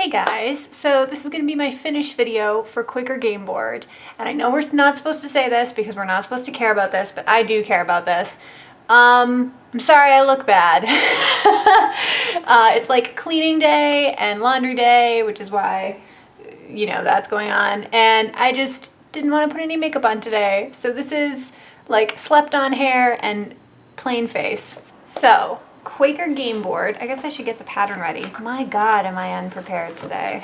Hey guys, so this is going to be my finish video for Quaker game board, and I know we're not supposed to say this because we're not supposed to care about this, but I do care about this. I'm sorry I look bad. It's like cleaning day and laundry day, which is why, that's going on, and I just didn't want to put any makeup on today, so this is like slept on hair and plain face. So Quaker game board. I guess I should get the pattern ready. My God, am I unprepared today.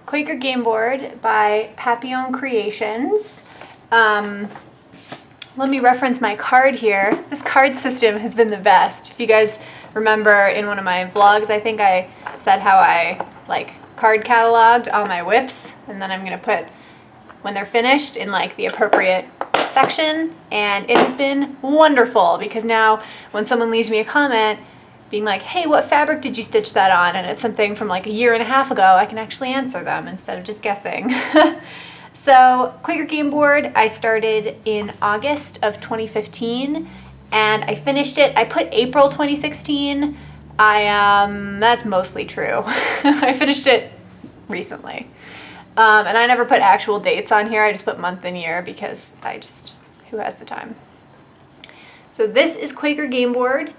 Quaker game board by Papillon Creations. Let me reference my card here. This card system has been the best. If you guys remember in one of my vlogs, I think I said how I card cataloged all my whips, and then I'm gonna put when they're finished in the appropriate section, and it has been wonderful because now when someone leaves me a comment being like, hey, what fabric did you stitch that on, and it's something from like a year and a half ago, I can actually answer them instead of just guessing. So Quaker game board, I started in August of 2015 and I finished it. I put April 2016. That's mostly true. I finished it recently. And I never put actual dates on here. I just put month and year because who has the time? So this is Quaker game board.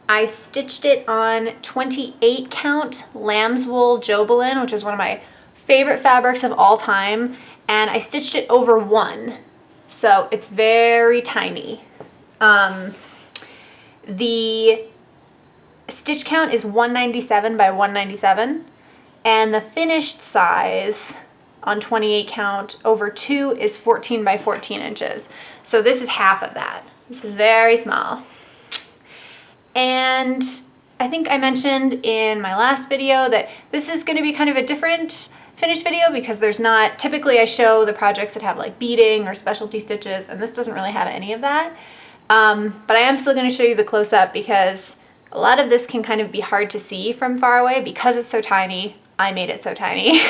I stitched it on 28 count lamb's wool Jobelin, which is one of my favorite fabrics of all time. And I stitched it over 1. So it's very tiny. The stitch count is 197 by 197. And the finished size on 28 count over 2 is 14 by 14 inches. So this is half of that. This is very small. And I think I mentioned in my last video that this is going to be kind of a different finished video because there's not, typically I show the projects that have like beading or specialty stitches, and this doesn't really have any of that. But I am still going to show you the close-up because a lot of this can kind of be hard to see from far away because it's so tiny. I made it so tiny.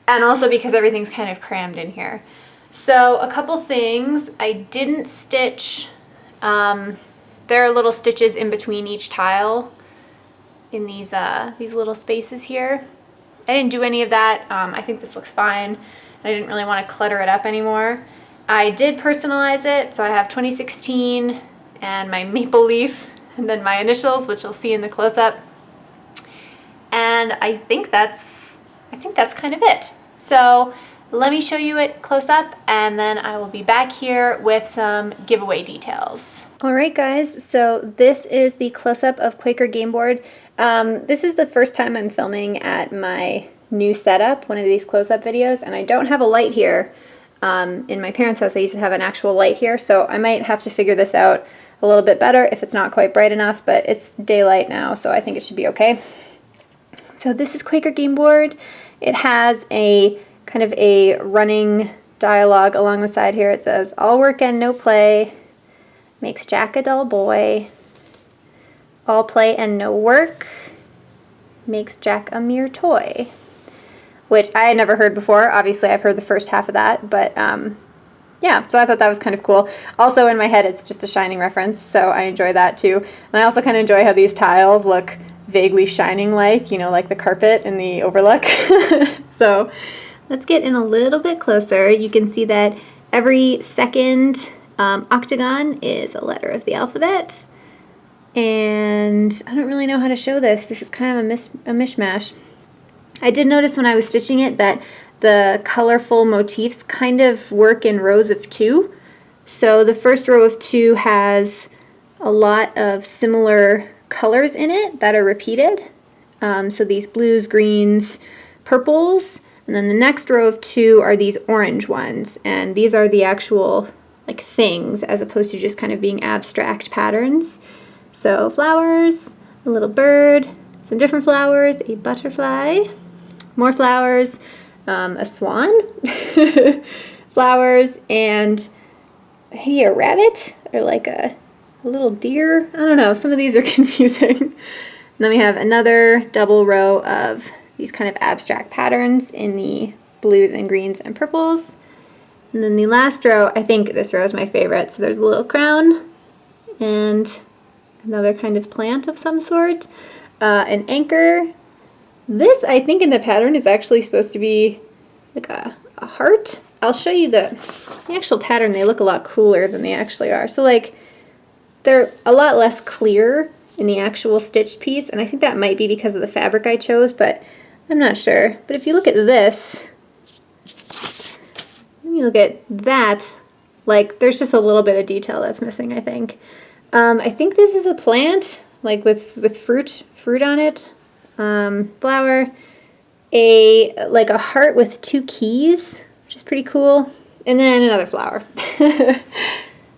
And also because everything's kind of crammed in here. So a couple things. I didn't stitch, there are little stitches in between each tile in these little spaces here. I didn't do any of that. I think this looks fine. I didn't really want to clutter it up anymore. I did personalize it, so I have 2016 and my maple leaf and then my initials, which you'll see in the close-up. And I think that's kind of it. So let me show you it close up and then I will be back here with some giveaway details. Alright guys, so this is the close-up of Quaker game board. This is the first time I'm filming at my new setup, one of these close-up videos, and I don't have a light here. In my parents' house I used to have an actual light here, so I might have to figure this out a little bit better if it's not quite bright enough, but it's daylight now, so I think it should be okay. So this is Quaker game board. It has a kind of a running dialogue along the side here. It says, all work and no play makes Jack a dull boy. All play and no work makes Jack a mere toy. Which I had never heard before. Obviously I've heard the first half of that, but yeah, so I thought that was kind of cool. Also in my head it's just a Shining reference, so I enjoy that too. And I also kind of enjoy how these tiles look vaguely shining like the carpet in the overlook. So let's get in a little bit closer. You can see that every second octagon is a letter of the alphabet. And I don't really know how to show this. This is kind of a mishmash. I did notice when I was stitching it that the colorful motifs kind of work in rows of 2. So the first row of 2 has a lot of similar colors in it that are repeated. So these blues, greens, purples, and then the next row of 2 are these orange ones, and these are the actual things as opposed to just kind of being abstract patterns. So flowers, a little bird, some different flowers, a butterfly, more flowers, a swan, flowers, and maybe a rabbit or like a little deer. I don't know, some of these are confusing. And then we have another double row of these kind of abstract patterns in the blues and greens and purples. And then the last row, I think this row is my favorite. So there's a little crown and another kind of plant of some sort. an anchor. This, I think in the pattern, is actually supposed to be like a heart. I'll show you the actual pattern. They look a lot cooler than they actually are. So like, they're a lot less clear in the actual stitched piece, and I think that might be because of the fabric I chose, but I'm not sure. But if you look at this, let me look at that, like there's just a little bit of detail that's missing, I think. I think this is a plant, like with fruit on it, flower, like a heart with 2 keys, which is pretty cool, and then another flower.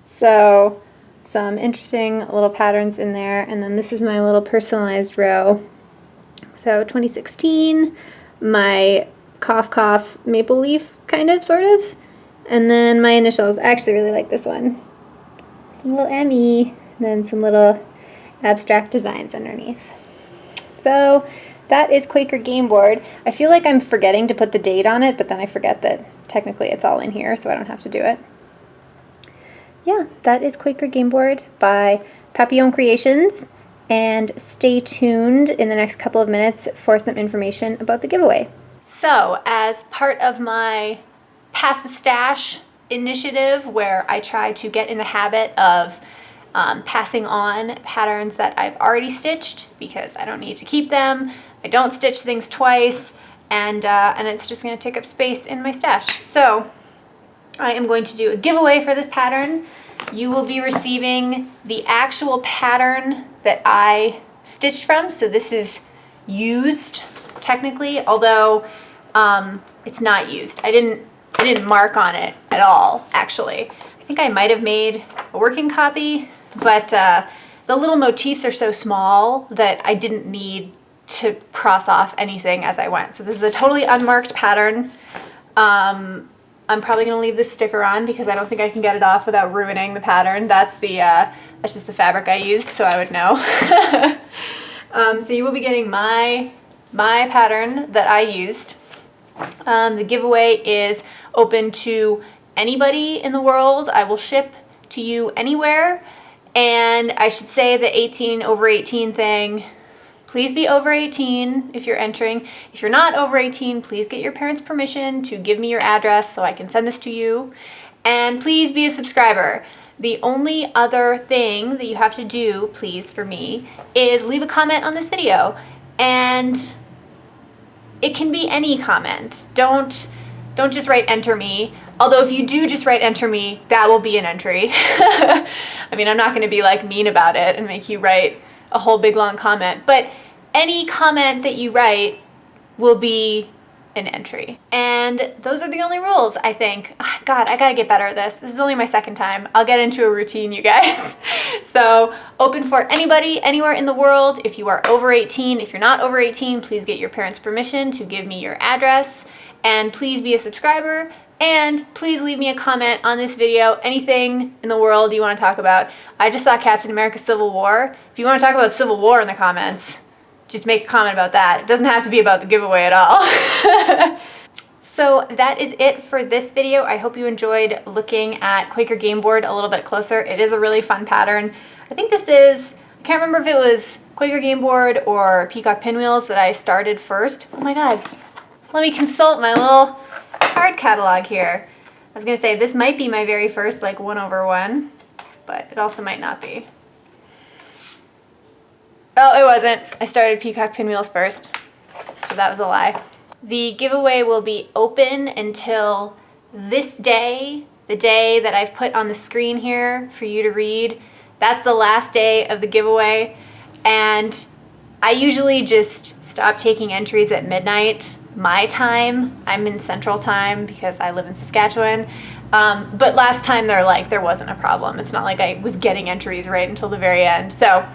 So some interesting little patterns in there, and then this is my little personalized row. So 2016, my cough cough maple leaf, kind of, sort of, and then my initials. I actually really like this one. Some little Emmy, and then some little abstract designs underneath. So that is Quaker game board. I feel like I'm forgetting to put the date on it, but then I forget that technically it's all in here, so I don't have to do it. Yeah, that is Quaker game board by Papillon Creations, and stay tuned in the next couple of minutes for some information about the giveaway. So, as part of my Pass the Stash initiative, where I try to get in the habit of passing on patterns that I've already stitched because I don't need to keep them, I don't stitch things twice, and it's just going to take up space in my stash. So I am going to do a giveaway for this pattern. You will be receiving the actual pattern that I stitched from. So this is used technically, although it's not used. I didn't mark on it at all, actually. I think I might have made a working copy, but the little motifs are so small that I didn't need to cross off anything as I went. So this is a totally unmarked pattern. I'm probably going to leave this sticker on because I don't think I can get it off without ruining the pattern. That's just the fabric I used, so I would know. So you will be getting my pattern that I used. The giveaway is open to anybody in the world. I will ship to you anywhere. And I should say the over 18 thing, please be over 18 if you're entering. If you're not over 18, please get your parents' permission to give me your address so I can send this to you. And please be a subscriber. The only other thing that you have to do, please, for me, is leave a comment on this video. And it can be any comment. Don't just write enter me. Although if you do just write enter me, that will be an entry. I mean, I'm not going to be like mean about it and make you write a whole big long comment, but any comment that you write will be an entry. And those are the only rules, I think. God, I gotta get better at this. This is only my second time. I'll get into a routine, you guys. So open for anybody, anywhere in the world. If you are over 18, if you're not over 18, please get your parents' permission to give me your address. And please be a subscriber. And please leave me a comment on this video, anything in the world you want to talk about. I just saw Captain America Civil War. If you want to talk about Civil War in the comments, just make a comment about that. It doesn't have to be about the giveaway at all. So that is it for this video. I hope you enjoyed looking at Quaker game board a little bit closer. It is a really fun pattern. I think this is, I can't remember if it was Quaker game board or Peacock pinwheels that I started first. Oh my God, let me consult my little card catalog here. I was gonna say this might be my very first like 1/1, but it also might not be. Oh, it wasn't. I started Peacock pinwheels first, so that was a lie. The giveaway will be open until this day, the day that I've put on the screen here for you to read. That's the last day of the giveaway, and I usually just stop taking entries at midnight, my time. I'm in Central Time because I live in Saskatchewan. But last time there wasn't a problem. It's not like I was getting entries right until the very end. So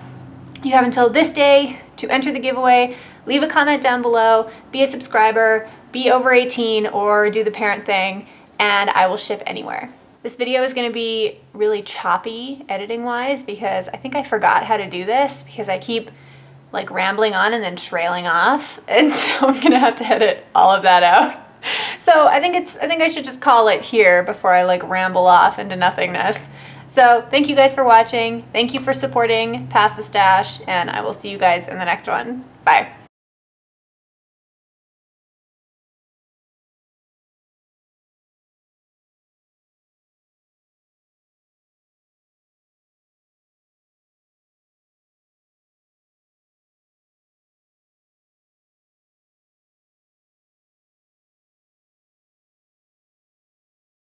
you have until this day to enter the giveaway. Leave a comment down below, be a subscriber, be over 18, or do the parent thing, and I will ship anywhere. This video is gonna be really choppy editing-wise because I think I forgot how to do this because I keep like rambling on and then trailing off, and so I'm gonna have to edit all of that out. So I think I should just call it here before I like ramble off into nothingness. So thank you guys for watching. Thank you for supporting Pass the Stash, and I will see you guys in the next one. Bye.